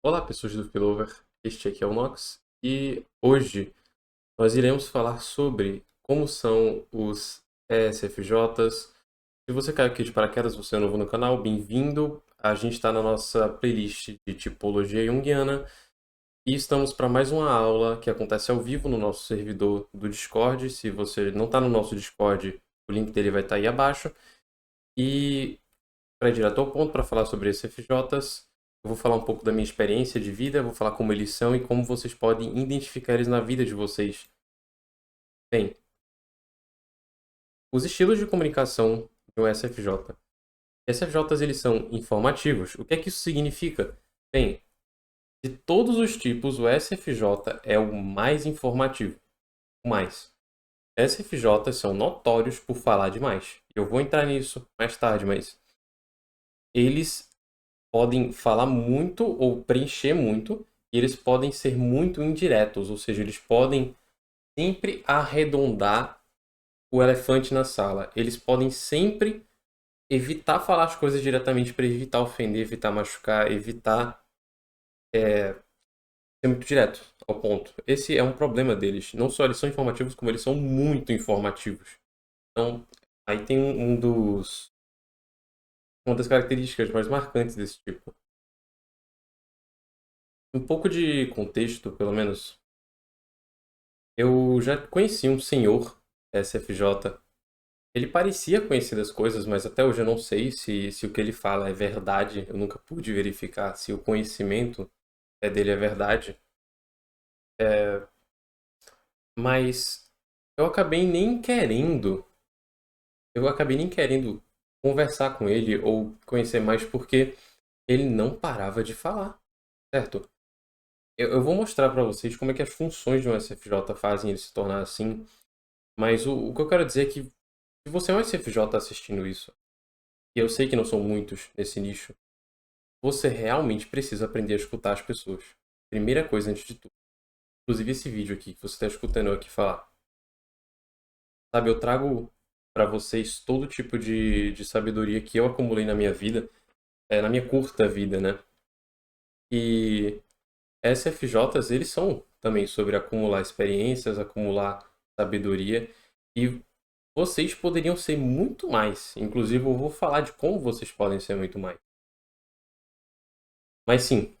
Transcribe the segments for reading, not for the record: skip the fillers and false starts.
Olá, pessoas do Filover. Este aqui é o Nox e hoje nós iremos falar sobre como são os ESFJs. Se você caiu aqui de paraquedas, você é novo no canal, bem-vindo. A gente está na nossa playlist de tipologia junguiana e estamos para mais uma aula que acontece ao vivo no nosso servidor do Discord. Se você não está no nosso Discord, o link dele vai estar aí abaixo. E para ir direto ao ponto, para falar sobre esses FJs, eu vou falar um pouco da minha experiência de vida, vou falar como eles são e como vocês podem identificar eles na vida de vocês. Bem, os estilos de comunicação de um SFJ. SFJs, eles são informativos. O que é que isso significa? Bem, de todos os tipos, o SFJ é o mais informativo. O mais. SFJs são notórios por falar demais. Eu vou entrar nisso mais tarde, mas eles podem falar muito ou preencher muito, e eles podem ser muito indiretos, ou seja, eles podem sempre arredondar o elefante na sala. Eles podem sempre evitar falar as coisas diretamente para evitar ofender, evitar machucar, evitar ser muito direto ao ponto. Esse é um problema deles. Não só eles são informativos, como eles são muito informativos. Então, aí tem uma das características mais marcantes desse tipo. Um pouco de contexto, pelo menos. Eu já conheci um senhor SFJ. Ele parecia conhecer das coisas, mas até hoje eu não sei se o que ele fala é verdade. Eu nunca pude verificar se o conhecimento dele é verdade. Mas eu acabei nem querendo. Eu acabei nem querendo conversar com ele ou conhecer mais porque ele não parava de falar, certo? Eu vou mostrar pra vocês como é que as funções de um SFJ fazem ele se tornar assim. Mas o que eu quero dizer é que se você é um SFJ assistindo isso, e eu sei que não são muitos nesse nicho, você realmente precisa aprender a escutar as pessoas. Primeira coisa antes de tudo. Inclusive esse vídeo aqui que você está escutando eu aqui falar. Sabe, eu trago para vocês todo tipo de sabedoria que eu acumulei na minha vida, na minha curta vida, né? E SFJs, eles são também sobre acumular experiências, acumular sabedoria. E vocês poderiam ser muito mais. Inclusive, eu vou falar de como vocês podem ser muito mais. Mas sim,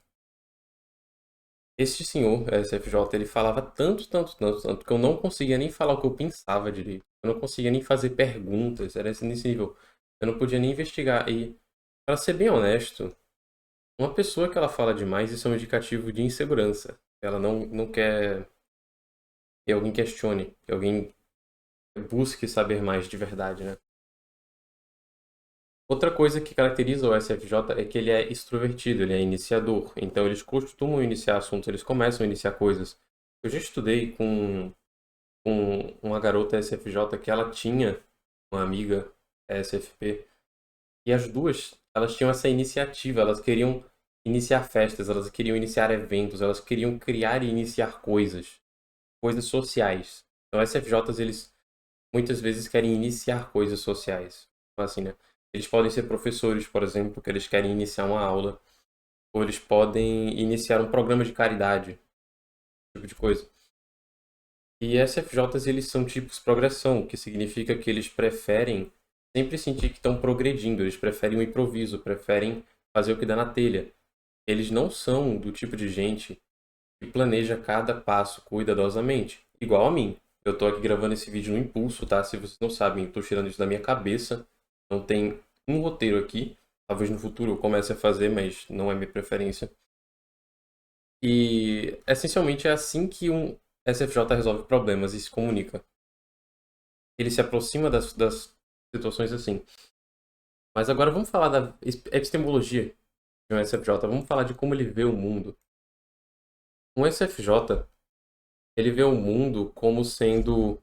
este senhor, SFJ, ele falava tanto, tanto, tanto, tanto, que eu não conseguia nem falar o que eu pensava direito. Eu não conseguia nem fazer perguntas, era nesse nível. Eu não podia nem investigar. E, para ser bem honesto, uma pessoa que ela fala demais, isso é um indicativo de insegurança. Ela não quer que alguém questione, que alguém busque saber mais de verdade, né? Outra coisa que caracteriza o SFJ é que ele é extrovertido, ele é iniciador. Então eles costumam iniciar assuntos, eles começam a iniciar coisas. Eu já estudei com uma garota SFJ que ela tinha uma amiga SFP e as duas, elas tinham essa iniciativa, elas queriam iniciar festas, elas queriam iniciar eventos, elas queriam criar e iniciar coisas, coisas sociais. Então SFJs, eles muitas vezes querem iniciar coisas sociais. Assim, né? Eles podem ser professores, por exemplo, que eles querem iniciar uma aula, ou eles podem iniciar um programa de caridade, esse tipo de coisa. E SFJs, eles são tipos progressão, o que significa que eles preferem sempre sentir que estão progredindo, eles preferem o improviso, preferem fazer o que dá na telha. Eles não são do tipo de gente que planeja cada passo cuidadosamente, igual a mim. Eu tô aqui gravando esse vídeo no impulso, tá? Se vocês não sabem, eu tô tirando isso da minha cabeça. Não tem um roteiro aqui. Talvez no futuro eu comece a fazer, mas não é minha preferência. E essencialmente é assim que um SFJ resolve problemas e se comunica. Ele se aproxima das situações assim. Mas agora vamos falar da epistemologia de um SFJ. Vamos falar de como ele vê o mundo. Um SFJ, ele vê o mundo como sendo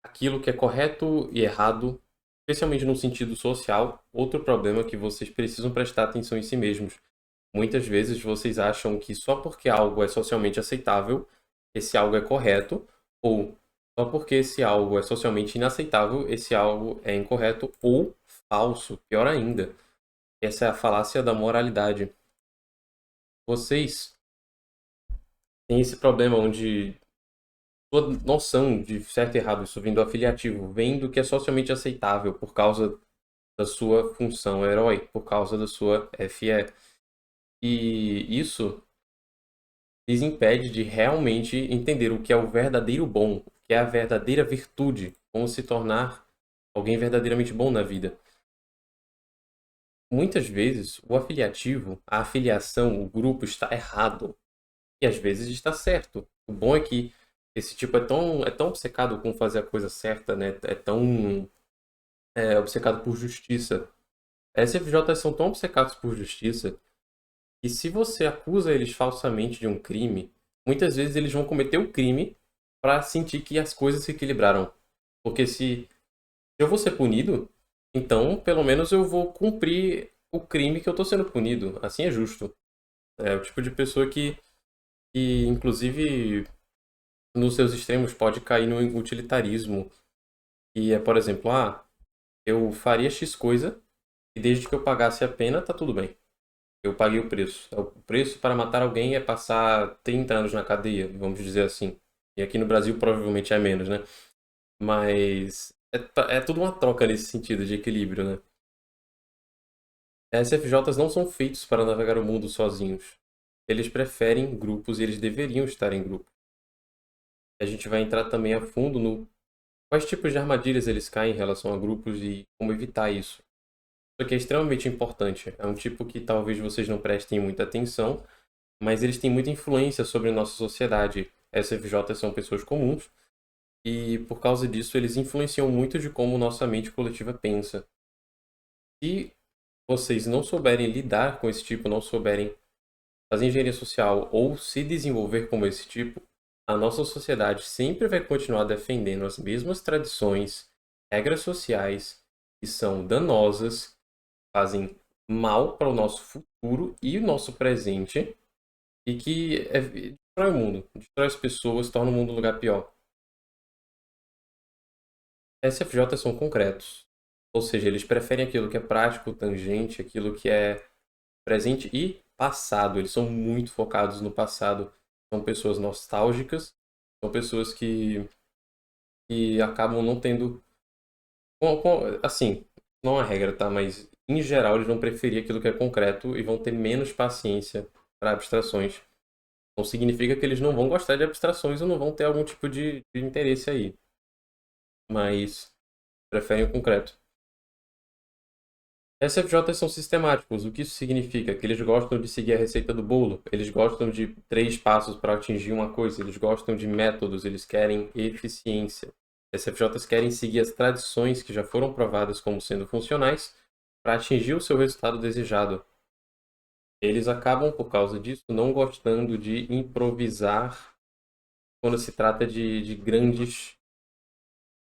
aquilo que é correto e errado, especialmente no sentido social. Outro problema é que vocês precisam prestar atenção em si mesmos. Muitas vezes vocês acham que só porque algo é socialmente aceitável, esse algo é correto, ou só porque esse algo é socialmente inaceitável, esse algo é incorreto ou falso, pior ainda. Essa é a falácia da moralidade. vocês têm esse problema onde sua noção de certo e errado, isso vem do afiliativo, vem do que é socialmente aceitável por causa da sua função herói, por causa da sua FE. E isso lhes impede de realmente entender o que é o verdadeiro bom, o que é a verdadeira virtude, como se tornar alguém verdadeiramente bom na vida. Muitas vezes, o afiliativo, a afiliação, o grupo está errado. E às vezes está certo. O bom é que esse tipo é tão obcecado com fazer a coisa certa, né? É tão obcecado por justiça. SFJs são tão obcecados por justiça que se você acusa eles falsamente de um crime, muitas vezes eles vão cometer o crime para sentir que as coisas se equilibraram. Porque se eu vou ser punido, então pelo menos eu vou cumprir o crime que eu estou sendo punido. Assim é justo. É o tipo de pessoa que inclusive, nos seus extremos, pode cair no utilitarismo. E é, por exemplo, eu faria X coisa e desde que eu pagasse a pena, tá tudo bem. Eu paguei o preço. O preço para matar alguém é passar 30 anos na cadeia, vamos dizer assim. E aqui no Brasil provavelmente é menos, né? Mas é tudo uma troca nesse sentido de equilíbrio, né? SFJs não são feitos para navegar o mundo sozinhos. Eles preferem grupos e eles deveriam estar em grupo. A gente vai entrar também a fundo no quais tipos de armadilhas eles caem em relação a grupos e como evitar isso. Isso aqui é extremamente importante. É um tipo que talvez vocês não prestem muita atenção, mas eles têm muita influência sobre a nossa sociedade. SFJs são pessoas comuns e, por causa disso, eles influenciam muito de como nossa mente coletiva pensa. Se vocês não souberem lidar com esse tipo, não souberem fazer engenharia social ou se desenvolver como esse tipo, a nossa sociedade sempre vai continuar defendendo as mesmas tradições, regras sociais que são danosas, fazem mal para o nosso futuro e o nosso presente e que destrói o mundo, destrói as pessoas, torna o mundo um lugar pior. SFJs são concretos, ou seja, eles preferem aquilo que é prático, tangente, aquilo que é presente e passado. Eles são muito focados no passado. São pessoas nostálgicas, são pessoas que acabam não tendo. Assim, não é regra, tá? Mas em geral eles vão preferir aquilo que é concreto e vão ter menos paciência para abstrações. Não significa que eles não vão gostar de abstrações ou não vão ter algum tipo de interesse aí. Mas preferem o concreto. SFJs são sistemáticos. O que isso significa? Que eles gostam de seguir a receita do bolo. Eles gostam de 3 passos para atingir uma coisa. Eles gostam de métodos. Eles querem eficiência. SFJs querem seguir as tradições que já foram provadas como sendo funcionais para atingir o seu resultado desejado. Eles acabam, por causa disso, não gostando de improvisar quando se trata de grandes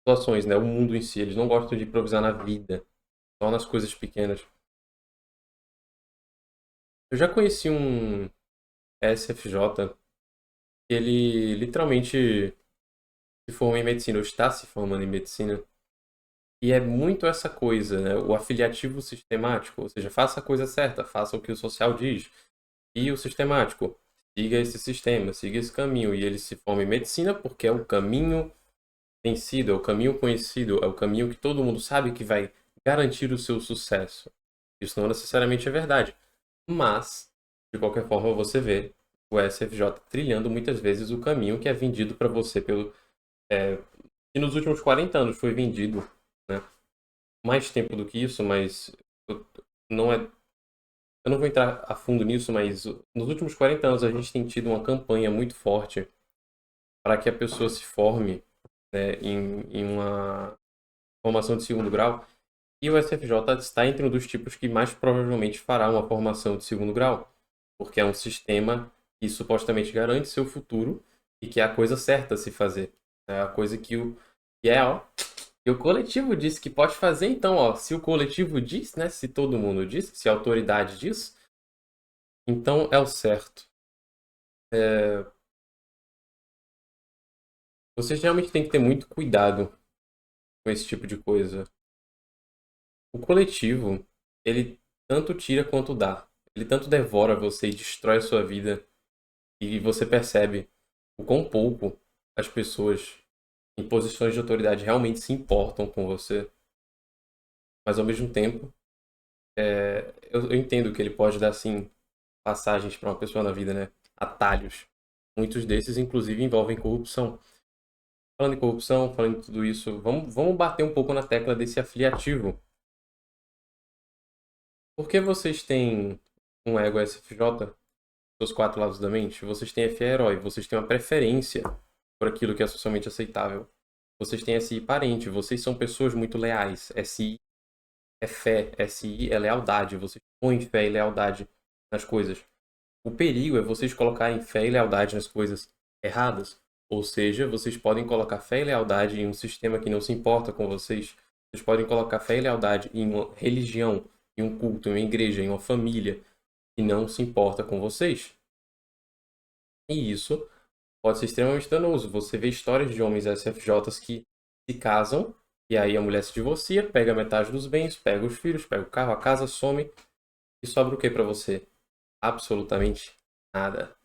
situações, né? O mundo em si. Eles não gostam de improvisar na vida, só nas coisas pequenas. Eu já conheci um SFJ que ele literalmente se formou em medicina, ou está se formando em medicina. E é muito essa coisa, né? O afiliativo sistemático, ou seja, faça a coisa certa, faça o que o social diz. E o sistemático, siga esse sistema, siga esse caminho. E ele se forma em medicina porque é o caminho vencido, é o caminho conhecido, é o caminho que todo mundo sabe que vai garantir o seu sucesso. Isso não necessariamente é verdade. Mas, de qualquer forma, você vê o SFJ trilhando muitas vezes o caminho que é vendido para você pelo. Que nos últimos 40 anos foi vendido, né? Mais tempo do que isso, mas não é. Eu não vou entrar a fundo nisso, mas nos últimos 40 anos a gente tem tido uma campanha muito forte para que a pessoa se forme, né, em uma formação de segundo grau. E o SFJ está entre um dos tipos que mais provavelmente fará uma formação de segundo grau, porque é um sistema que supostamente garante seu futuro e que é a coisa certa a se fazer. É a coisa que o coletivo disse que pode fazer, então, ó, se o coletivo diz, né, se todo mundo diz, se a autoridade diz, então é o certo. É, vocês realmente têm que ter muito cuidado com esse tipo de coisa. O coletivo, ele tanto tira quanto dá. ele tanto devora você e destrói a sua vida, e você percebe o quão pouco as pessoas em posições de autoridade realmente se importam com você, mas ao mesmo tempo, eu entendo que ele pode dar, assim, passagens para uma pessoa na vida, né? Atalhos. Muitos desses, inclusive, envolvem corrupção. Falando em corrupção, falando em tudo isso, vamos bater um pouco na tecla desse afiliativo. Por que vocês têm um ego SFJ, os quatro lados da mente? Vocês têm FE herói, vocês têm uma preferência por aquilo que é socialmente aceitável. Vocês têm SI parente, vocês são pessoas muito leais. SI é fé, SI é lealdade. Vocês põem fé e lealdade nas coisas. O perigo é vocês colocarem fé e lealdade nas coisas erradas. Ou seja, vocês podem colocar fé e lealdade em um sistema que não se importa com vocês. Vocês podem colocar fé e lealdade em uma religião, em um culto, em uma igreja, em uma família que não se importa com vocês. E isso pode ser extremamente danoso. Você vê histórias de homens SFJs que se casam e aí a mulher se divorcia, pega metade dos bens, pega os filhos, pega o carro, a casa, some e sobra o que para você? Absolutamente nada.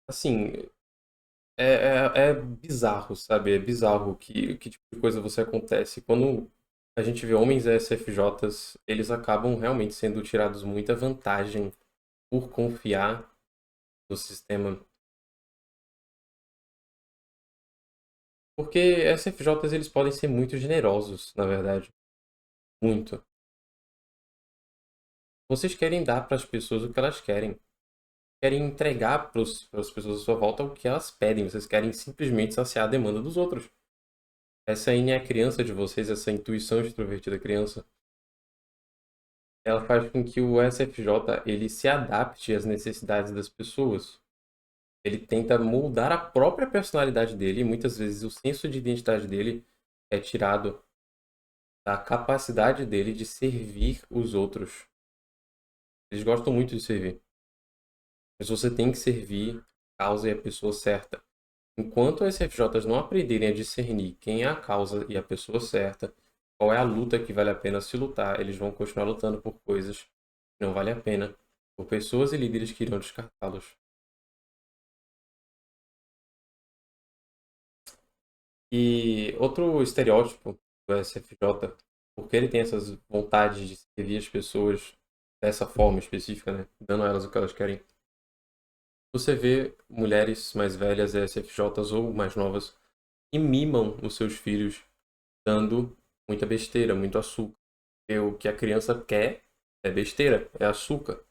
Assim, é bizarro, sabe? É bizarro que tipo de coisa você acontece. Quando a gente vê homens SFJs, eles acabam realmente sendo tirados muita vantagem por confiar no sistema. Porque SFJs eles podem ser muito generosos, na verdade. Muito. Vocês querem dar para as pessoas o que elas querem. Querem entregar para as pessoas à sua volta o que elas pedem. Vocês querem simplesmente saciar a demanda dos outros. Essa aí é a criança de vocês, essa intuição extrovertida criança. Ela faz com que o SFJ ele se adapte às necessidades das pessoas. Ele tenta moldar a própria personalidade dele e muitas vezes o senso de identidade dele é tirado da capacidade dele de servir os outros. Eles gostam muito de servir, mas você tem que servir a causa e a pessoa certa. Enquanto os SFJs não aprenderem a discernir quem é a causa e a pessoa certa, qual é a luta que vale a pena se lutar, eles vão continuar lutando por coisas que não valem a pena, por pessoas e líderes que irão descartá-los. E outro estereótipo do SFJ, porque ele tem essas vontades de servir as pessoas dessa forma específica, né? Dando a elas o que elas querem. Você vê mulheres mais velhas, SFJs ou mais novas, que mimam os seus filhos dando muita besteira, muito açúcar. E o que a criança quer é besteira, é açúcar.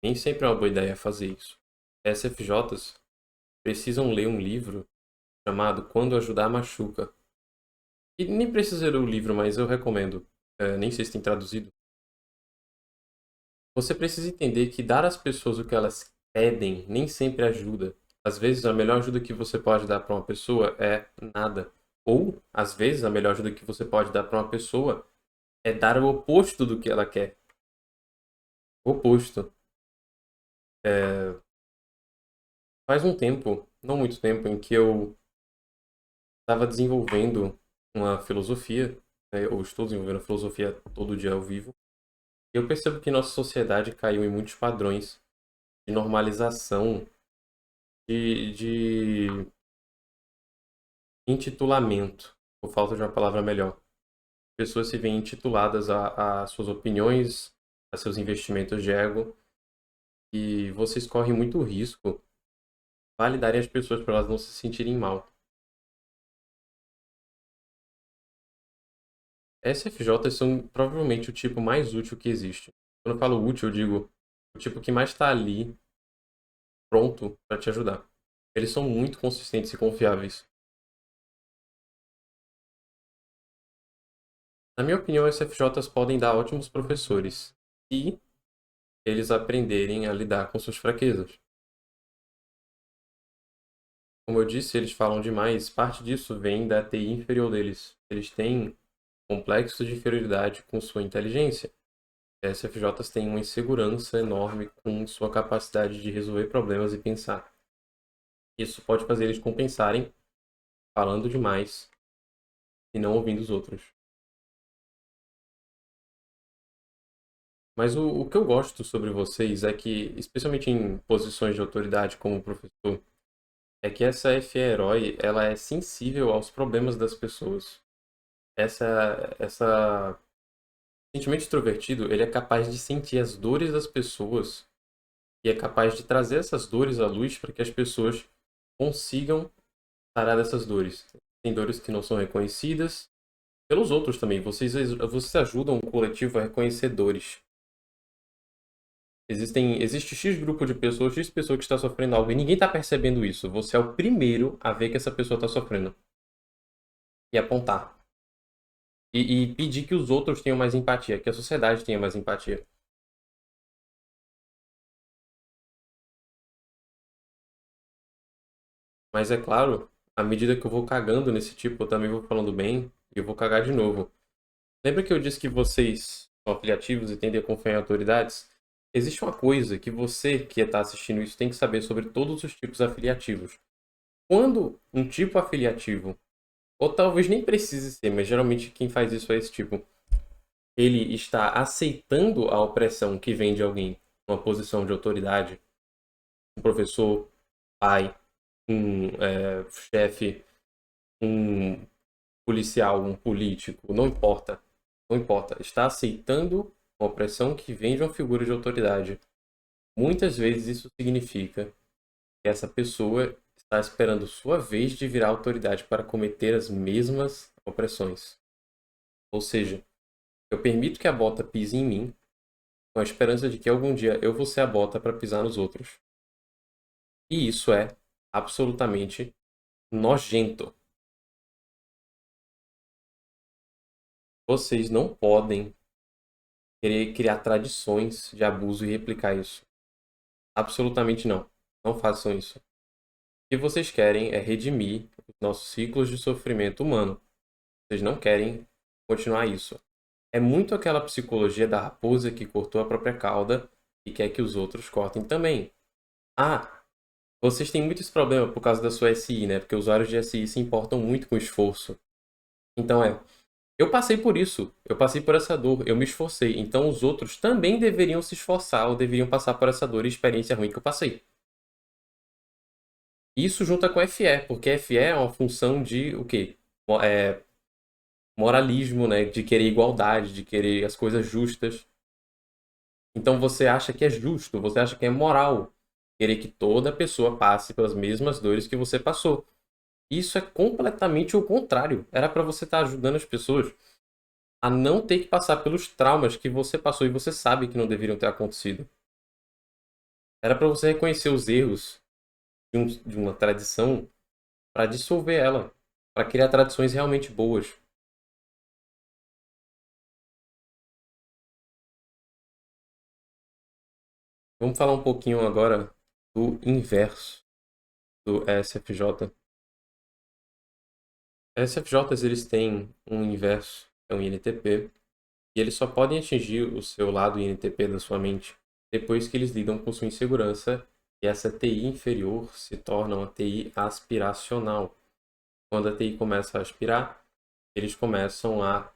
Nem sempre é uma boa ideia fazer isso. SFJs precisam ler um livro chamado Quando Ajudar Machuca. E nem precisa ler o livro, mas eu recomendo. Nem sei se tem traduzido. Você precisa entender que dar às pessoas o que elas pedem nem sempre ajuda. Às vezes, a melhor ajuda que você pode dar para uma pessoa é nada. Ou, às vezes, a melhor ajuda que você pode dar para uma pessoa é dar o oposto do que ela quer. O oposto. Faz um tempo, não muito tempo, em que eu estava desenvolvendo uma filosofia, né, eu estou desenvolvendo filosofia todo dia ao vivo, e eu percebo que nossa sociedade caiu em muitos padrões de normalização, de intitulamento, por falta de uma palavra melhor. Pessoas se veem intituladas a suas opiniões, a seus investimentos de ego, e vocês correm muito risco de validarem as pessoas para elas não se sentirem mal. SFJs são provavelmente o tipo mais útil que existe. Quando eu falo útil, eu digo o tipo que mais está ali, pronto para te ajudar. Eles são muito consistentes e confiáveis. Na minha opinião, SFJs podem dar ótimos professores se eles aprenderem a lidar com suas fraquezas. Como eu disse, eles falam demais. Parte disso vem da TI inferior deles. Eles têm complexo de inferioridade com sua inteligência. SFJs têm uma insegurança enorme com sua capacidade de resolver problemas e pensar. Isso pode fazer eles compensarem falando demais e não ouvindo os outros. Mas o que eu gosto sobre vocês é que, especialmente em posições de autoridade como professor, é que essa FE-herói, ela é sensível aos problemas das pessoas. Essa sentimento extrovertido, ele é capaz de sentir as dores das pessoas e é capaz de trazer essas dores à luz para que as pessoas consigam sarar dessas dores. Tem dores que não são reconhecidas pelos outros também. Vocês ajudam o coletivo a reconhecer dores. Existe X grupo de pessoas, X pessoa que está sofrendo algo e ninguém está percebendo isso. Você é o primeiro a ver que essa pessoa está sofrendo e apontar. E pedir que os outros tenham mais empatia, que a sociedade tenha mais empatia. Mas é claro, à medida que eu vou cagando nesse tipo, eu também vou falando bem e eu vou cagar de novo. Lembra que eu disse que vocês são afiliativos e tendem a confiar em autoridades? Existe uma coisa que você que está assistindo isso tem que saber sobre todos os tipos afiliativos. Quando um tipo afiliativo, ou talvez nem precise ser, mas geralmente quem faz isso é esse tipo, ele está aceitando a opressão que vem de alguém, uma posição de autoridade, um professor, pai, um chefe, um policial, um político, não importa. Não importa. Está aceitando a opressão que vem de uma figura de autoridade. Muitas vezes isso significa que essa pessoa está esperando sua vez de virar autoridade para cometer as mesmas opressões. Ou seja, eu permito que a bota pise em mim, com a esperança de que algum dia eu vou ser a bota para pisar nos outros. E isso é absolutamente nojento. Vocês não podem querer criar tradições de abuso e replicar isso. Absolutamente não. Não façam isso. O que vocês querem é redimir os nossos ciclos de sofrimento humano. Vocês não querem continuar isso. É muito aquela psicologia da raposa que cortou a própria cauda e quer que os outros cortem também. Ah, vocês têm muito esse problema por causa da sua SI, né? Porque usuários de SI se importam muito com o esforço. Então eu passei por isso. Eu passei por essa dor. Eu me esforcei. Então os outros também deveriam se esforçar ou deveriam passar por essa dor e experiência ruim que eu passei. Isso junta com FE, porque FE é uma função de o quê? Moralismo, né? De querer igualdade, de querer as coisas justas. Então você acha que é justo, você acha que é moral querer que toda pessoa passe pelas mesmas dores que você passou. Isso é completamente o contrário. Era para você estar ajudando as pessoas a não ter que passar pelos traumas que você passou e você sabe que não deveriam ter acontecido. Era para você reconhecer os erros de uma tradição para dissolver ela, para criar tradições realmente boas. Vamos falar um pouquinho agora do inverso do SFJ. SFJs eles têm um inverso, é um INTP, e eles só podem atingir o seu lado INTP da sua mente depois que eles lidam com sua insegurança e essa TI inferior se torna uma TI aspiracional. Quando a TI começa a aspirar, eles começam a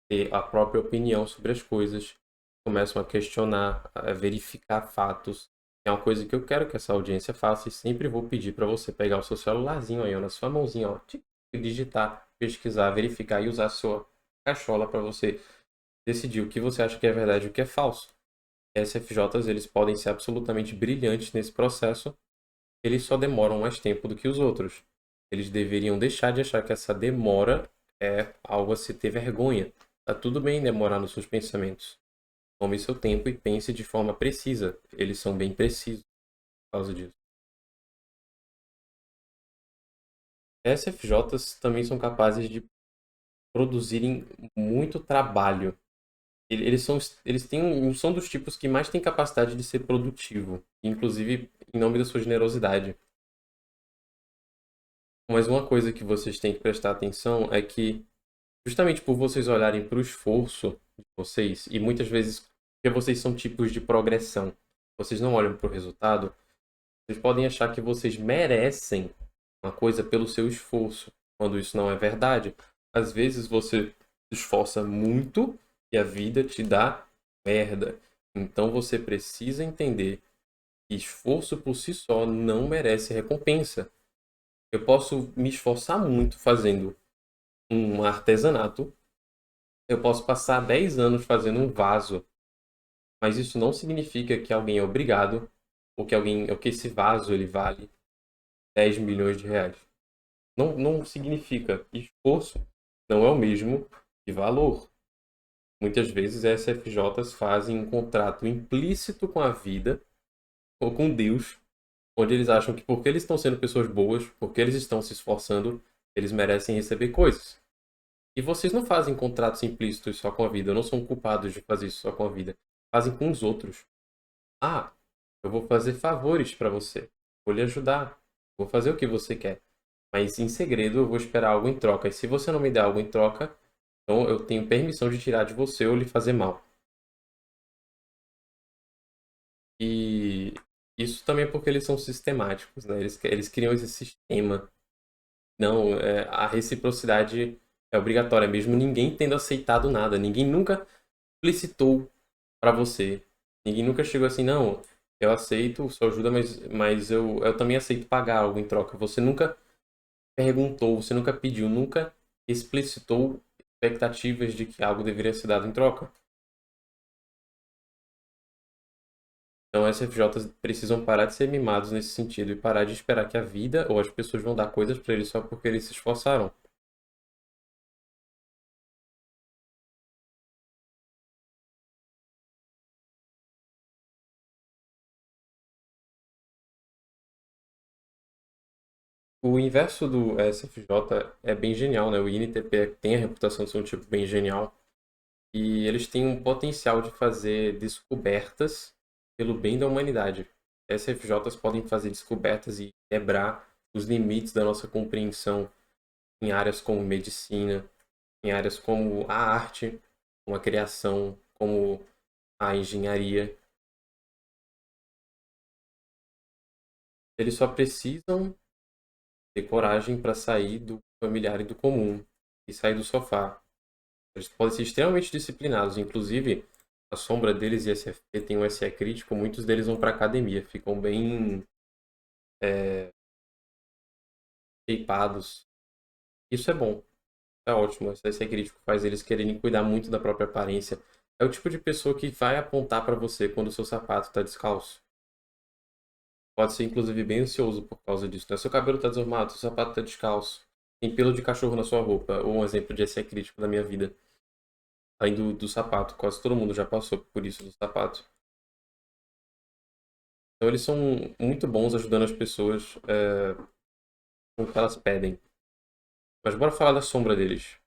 ter a própria opinião sobre as coisas, começam a questionar, a verificar fatos. É uma coisa que eu quero que essa audiência faça e sempre vou pedir para você pegar o seu celularzinho aí, ó, na sua mãozinha, ó, e digitar, pesquisar, verificar e usar a sua cachola para você decidir o que você acha que é verdade e o que é falso. SFJs, eles podem ser absolutamente brilhantes nesse processo, eles só demoram mais tempo do que os outros. Eles deveriam deixar de achar que essa demora é algo a se ter vergonha. Tá tudo bem demorar nos seus pensamentos. Tome seu tempo e pense de forma precisa. Eles são bem precisos por causa disso. SFJs também são capazes de produzirem muito trabalho. Eles são dos tipos que mais têm capacidade de ser produtivo, inclusive em nome da sua generosidade. Mas uma coisa que vocês têm que prestar atenção é que, justamente por vocês olharem para o esforço de vocês, e muitas vezes, porque vocês são tipos de progressão, vocês não olham para o resultado, vocês podem achar que vocês merecem uma coisa pelo seu esforço, quando isso não é verdade. Às vezes você se esforça muito e a vida te dá merda. Então você precisa entender que esforço por si só não merece recompensa. Eu posso me esforçar muito fazendo um artesanato, eu posso passar 10 anos fazendo um vaso, mas isso não significa que alguém é obrigado, ou que esse vaso ele vale 10 milhões de reais. Não significa. Esforço não é o mesmo que valor. Muitas vezes SFJs fazem um contrato implícito com a vida ou com Deus, onde eles acham que porque eles estão sendo pessoas boas, porque eles estão se esforçando, eles merecem receber coisas. E vocês não fazem contratos implícitos só com a vida, não são culpados de fazer isso só com a vida. Fazem com os outros. Ah, eu vou fazer favores para você. Vou lhe ajudar. Vou fazer o que você quer. Mas em segredo eu vou esperar algo em troca. E se você não me der algo em troca, então eu tenho permissão de tirar de você ou lhe fazer mal. E isso também é porque eles são sistemáticos, né? Eles criam esse sistema. Não, a reciprocidade é obrigatória mesmo, ninguém tendo aceitado nada. Ninguém nunca explicitou para você. Ninguém nunca chegou assim, não, eu aceito sua ajuda, mas eu também aceito pagar algo em troca. Você nunca perguntou, você nunca pediu, nunca explicitou expectativas de que algo deveria ser dado em troca. Então, SFJs precisam parar de ser mimados nesse sentido e parar de esperar que a vida ou as pessoas vão dar coisas para eles só porque eles se esforçaram. O inverso do SFJ é bem genial, né? O INTP tem a reputação de ser um tipo bem genial e eles têm um potencial de fazer descobertas pelo bem da humanidade. SFJs podem fazer descobertas e quebrar os limites da nossa compreensão em áreas como medicina, em áreas como a arte, como a criação, como a engenharia. Eles só precisam ter coragem para sair do familiar e do comum e sair do sofá. Eles podem ser extremamente disciplinados, inclusive a sombra deles e SFP tem um SE crítico, muitos deles vão para academia, ficam bem shapeados. Isso é bom, é ótimo. Esse SE crítico faz eles quererem cuidar muito da própria aparência. É o tipo de pessoa que vai apontar para você quando o seu sapato está descalço. Pode ser inclusive bem ansioso por causa disso, né? Seu cabelo está desarrumado, seu sapato está descalço, tem pelo de cachorro na sua roupa, ou um exemplo de SE crítico da minha vida. Além do sapato, quase todo mundo já passou por isso do sapato. Então eles são muito bons ajudando as pessoas com o que elas pedem. Mas bora falar da sombra deles.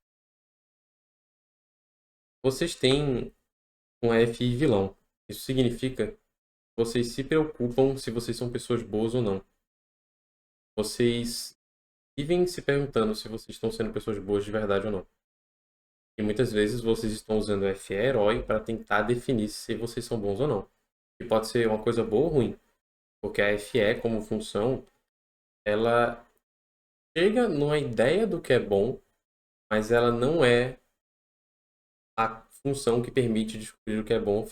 Vocês têm um FI vilão. Isso significa que vocês se preocupam se vocês são pessoas boas ou não. Vocês vivem se perguntando se vocês estão sendo pessoas boas de verdade ou não. E muitas vezes vocês estão usando o FE herói para tentar definir se vocês são bons ou não. E pode ser uma coisa boa ou ruim. Porque a FE, como função, ela chega numa ideia do que é bom, mas ela não é a função que permite descobrir o que é bom,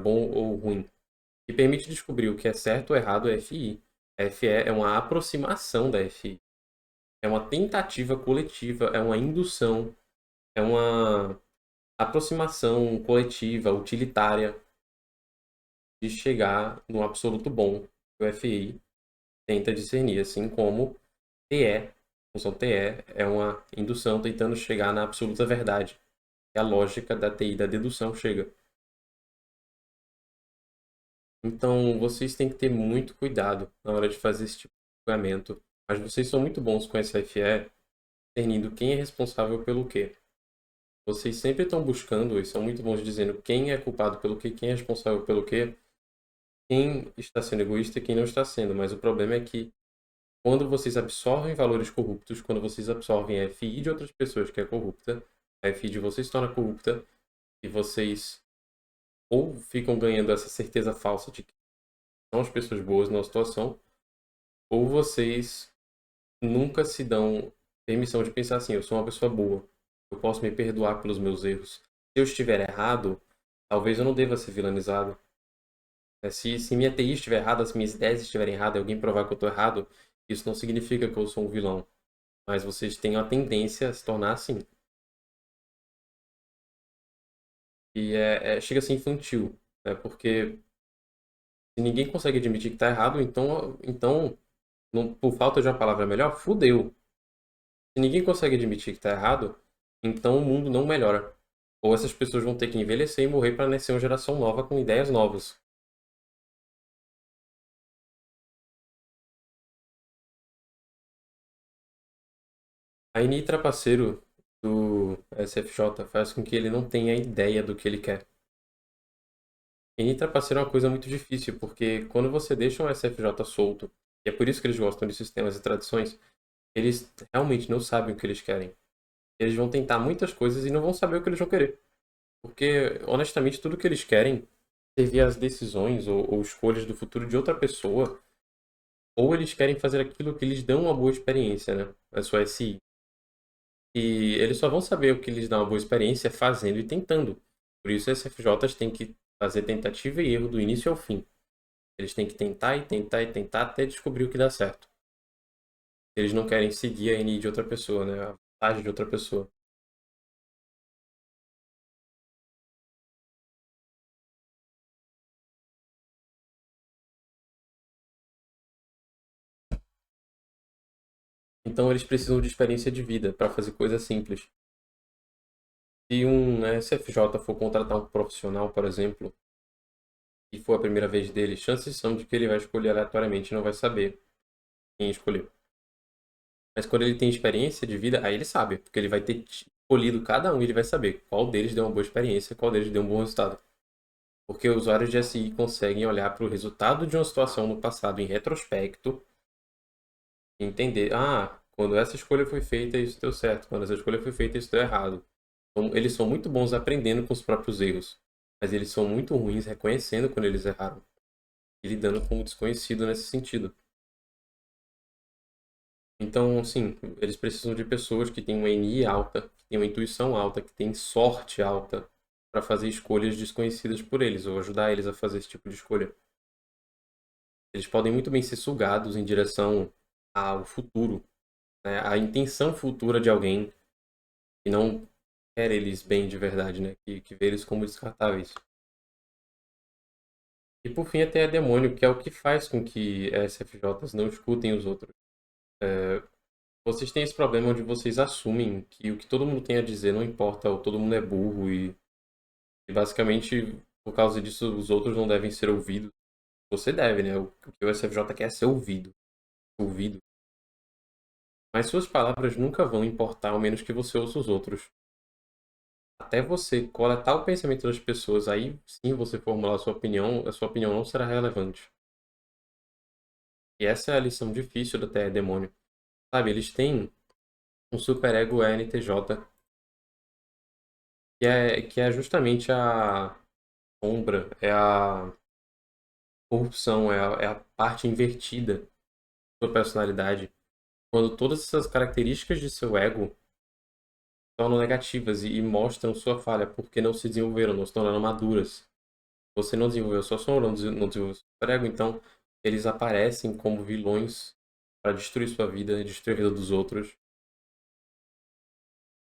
bom ou ruim. O que permite descobrir o que é certo ou errado é FI. A FE é uma aproximação da FI. É uma tentativa coletiva, é uma indução, é uma aproximação coletiva, utilitária, de chegar no absoluto bom que o FI tenta discernir, assim como TE, a função TE é uma indução tentando chegar na absoluta verdade. Que a lógica da TI, da dedução, chega. Então, vocês têm que ter muito cuidado na hora de fazer esse tipo de julgamento. Mas vocês são muito bons com SFE, discernindo quem é responsável pelo quê. Vocês sempre estão buscando, e são muito bons dizendo quem é culpado pelo quê, quem é responsável pelo quê, quem está sendo egoísta e quem não está sendo. Mas o problema é que quando vocês absorvem valores corruptos, quando vocês absorvem a FI de outras pessoas que é corrupta, a FI de vocês se torna corrupta, e vocês ou ficam ganhando essa certeza falsa de que são as pessoas boas na situação, ou vocês nunca se dão permissão de pensar assim, eu sou uma pessoa boa, eu posso me perdoar pelos meus erros. Se eu estiver errado, talvez eu não deva ser vilanizado. Se minha TI estiver errada, se minhas ideias estiverem erradas e alguém provar que eu estou errado, isso não significa que eu sou um vilão. Mas vocês têm a tendência a se tornar assim. E chega a ser infantil, né? Porque se ninguém consegue admitir que está errado, então por falta de uma palavra melhor, fudeu. Se ninguém consegue admitir que está errado, então o mundo não melhora. Ou essas pessoas vão ter que envelhecer e morrer para nascer uma geração nova com ideias novas. A NI trapaceiro do SFJ faz com que ele não tenha ideia do que ele quer. NI trapaceiro é uma coisa muito difícil, porque quando você deixa um SFJ solto, e é por isso que eles gostam de sistemas e tradições, eles realmente não sabem o que eles querem. Eles vão tentar muitas coisas e não vão saber o que eles vão querer. Porque, honestamente, tudo que eles querem é servir as decisões ou escolhas do futuro de outra pessoa, ou eles querem fazer aquilo que lhes dão uma boa experiência, né? A sua SI. E eles só vão saber o que lhes dá uma boa experiência fazendo e tentando. Por isso, as FJs têm que fazer tentativa e erro do início ao fim. Eles têm que tentar e tentar e tentar até descobrir o que dá certo. Eles não querem seguir a NI de outra pessoa, né? A vontade de outra pessoa. Então, eles precisam de experiência de vida para fazer coisas simples. Se um SFJ for contratar um profissional, por exemplo, e for a primeira vez dele, chances são de que ele vai escolher aleatoriamente e não vai saber quem escolher. Mas quando ele tem experiência de vida, aí ele sabe, porque ele vai ter escolhido cada um e ele vai saber qual deles deu uma boa experiência, qual deles deu um bom resultado. Porque usuários de SI conseguem olhar para o resultado de uma situação no passado em retrospecto e entender, quando essa escolha foi feita, isso deu certo, quando essa escolha foi feita, isso deu errado. Então, eles são muito bons aprendendo com os próprios erros, mas eles são muito ruins reconhecendo quando eles erraram e lidando com o desconhecido nesse sentido. Então, sim, eles precisam de pessoas que têm uma NI alta, que têm uma intuição alta, que têm sorte alta para fazer escolhas desconhecidas por eles, ou ajudar eles a fazer esse tipo de escolha. Eles podem muito bem ser sugados em direção ao futuro, né? À intenção futura de alguém que não quer eles bem de verdade, né? Que vê eles como descartáveis. E por fim, até a demônio, que é o que faz com que SFJs não escutem os outros. Vocês têm esse problema onde vocês assumem que o que todo mundo tem a dizer não importa, ou todo mundo é burro e basicamente por causa disso os outros não devem ser ouvidos. Você deve, né? O que o SFJ quer é ser ouvido, ouvido. Mas suas palavras nunca vão importar ao menos que você ouça os outros. Até você coletar o pensamento das pessoas, aí sim você formular a sua opinião não será relevante. E essa é a lição difícil da Terra Demônio. Sabe, eles têm um superego ENTJ, que é justamente a sombra, é a corrupção, é a parte invertida da sua personalidade. Quando todas essas características de seu ego se tornam negativas e mostram sua falha, porque não se desenvolveram, não se tornaram maduras. Você não desenvolveu sua sombra, não desenvolveu seu superego, então eles aparecem como vilões para destruir sua vida, destruir a vida dos outros.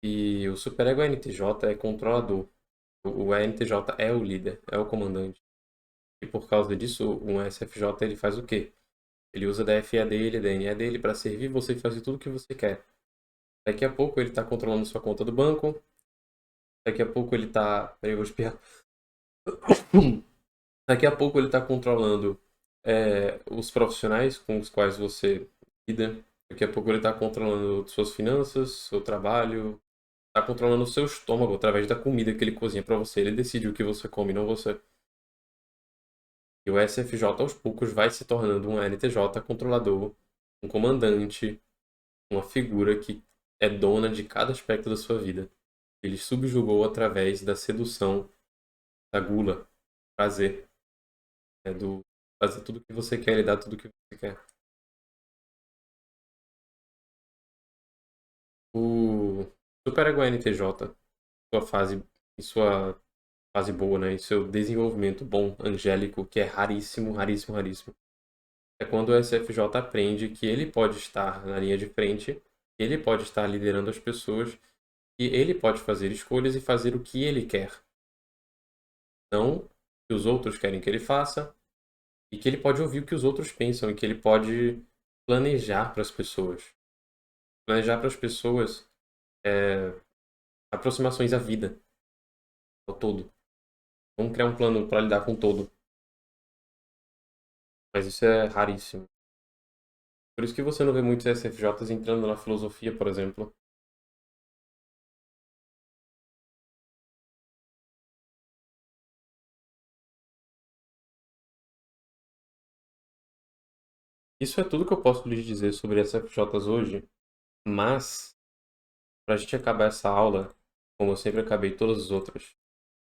E o superego NTJ é controlador. O NTJ é o líder, é o comandante. E por causa disso, um SFJ ele faz o quê? Ele usa da FE dele, da NE dele para servir você e fazer tudo o que você quer. Daqui a pouco ele está controlando sua conta do banco. Daqui a pouco ele está. Peraí, eu vou espirrar. Daqui a pouco ele está controlando os profissionais com os quais você lida. Daqui a pouco ele está controlando suas finanças, seu trabalho. Está controlando o seu estômago através da comida que ele cozinha para você. Ele decide o que você come, não você. E o SFJ aos poucos vai se tornando um NTJ controlador, um comandante, uma figura que é dona de cada aspecto da sua vida. Ele subjugou através da sedução, da gula, prazer, do fazer tudo o que você quer e dar tudo o que você quer. O Super Ego NTJ, sua fase, em sua fase boa, né? Em seu desenvolvimento bom, angélico, que é raríssimo, raríssimo, raríssimo. É quando o SFJ aprende que ele pode estar na linha de frente, ele pode estar liderando as pessoas, e ele pode fazer escolhas e fazer o que ele quer. Não o que os outros querem que ele faça, e que ele pode ouvir o que os outros pensam, e que ele pode planejar para as pessoas. Planejar para as pessoas aproximações à vida, ao todo. Vamos criar um plano para lidar com o todo. Mas isso é raríssimo. Por isso que você não vê muitos SFJs entrando na filosofia, por exemplo. Isso é tudo que eu posso lhes dizer sobre SFJs hoje, mas, para a gente acabar essa aula, como eu sempre acabei todas as outras,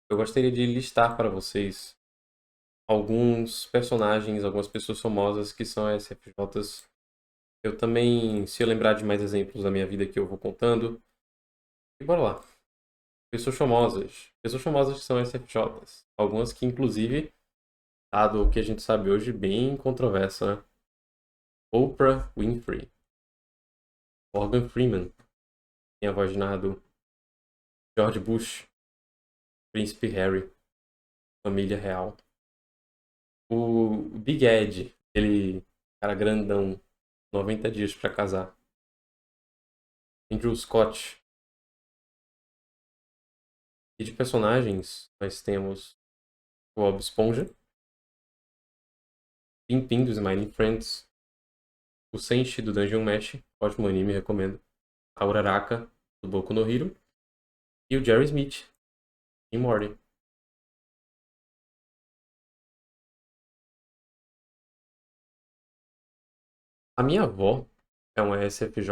eu gostaria de listar para vocês alguns personagens, algumas pessoas famosas que são SFJs. Eu também, se eu lembrar de mais exemplos da minha vida que eu vou contando, e bora lá. Pessoas famosas. Pessoas famosas que são SFJs. Algumas que, inclusive, dado o que a gente sabe hoje, bem controversa, né? Oprah Winfrey. Morgan Freeman. Tem a voz de narrador. George Bush. Príncipe Harry. Família real. O Big Ed. Aquele cara grandão. 90 dias pra casar. Andrew Scott. E de personagens, nós temos o Bob Esponja. Pimpin do Smiling Friends. O Senshi do Dungeon Mesh. Ótimo anime, recomendo. A Uraraka do Boku no Hero. E o Jerry Smith em Morty. A minha avó é uma SFJ.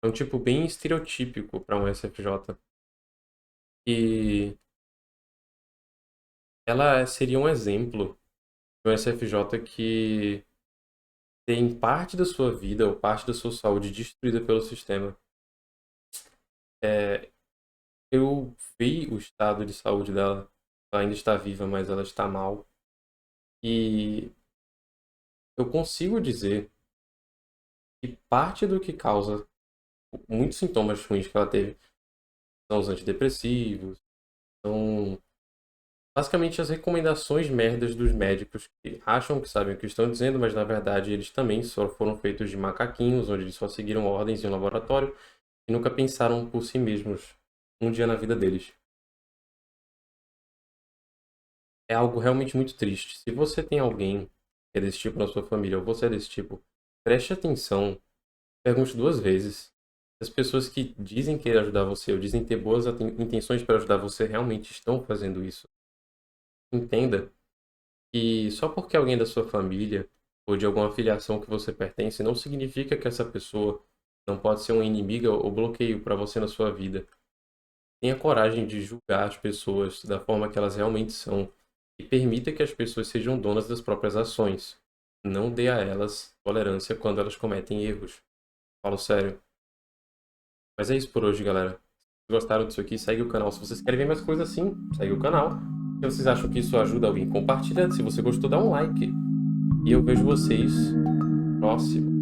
É um tipo bem estereotípico para um SFJ. E ela seria um exemplo de um SFJ que tem parte da sua vida ou parte da sua saúde destruída pelo sistema. É, eu vi o estado de saúde dela. Ela ainda está viva, mas ela está mal. E eu consigo dizer que parte do que causa muitos sintomas ruins que ela teve são os antidepressivos, são basicamente as recomendações merdas dos médicos que acham que sabem o que estão dizendo, mas na verdade eles também só foram feitos de macaquinhos, onde eles só seguiram ordens em um laboratório e nunca pensaram por si mesmos um dia na vida deles. É algo realmente muito triste. Se você tem alguém que é desse tipo na sua família, ou você é desse tipo, preste atenção, pergunte duas vezes. As pessoas que dizem querer ajudar você ou dizem ter boas intenções para ajudar você realmente estão fazendo isso. Entenda que só porque alguém da sua família ou de alguma filiação que você pertence não significa que essa pessoa não pode ser uma inimiga ou bloqueio para você na sua vida. Tenha coragem de julgar as pessoas da forma que elas realmente são e permita que as pessoas sejam donas das próprias ações. Não dê a elas tolerância quando elas cometem erros. Falo sério. Mas é isso por hoje, galera. Se gostaram disso aqui, segue o canal. Se vocês querem ver mais coisas assim, segue o canal. Se vocês acham que isso ajuda alguém, compartilha. Se você gostou, dá um like. E eu vejo vocês no próximo.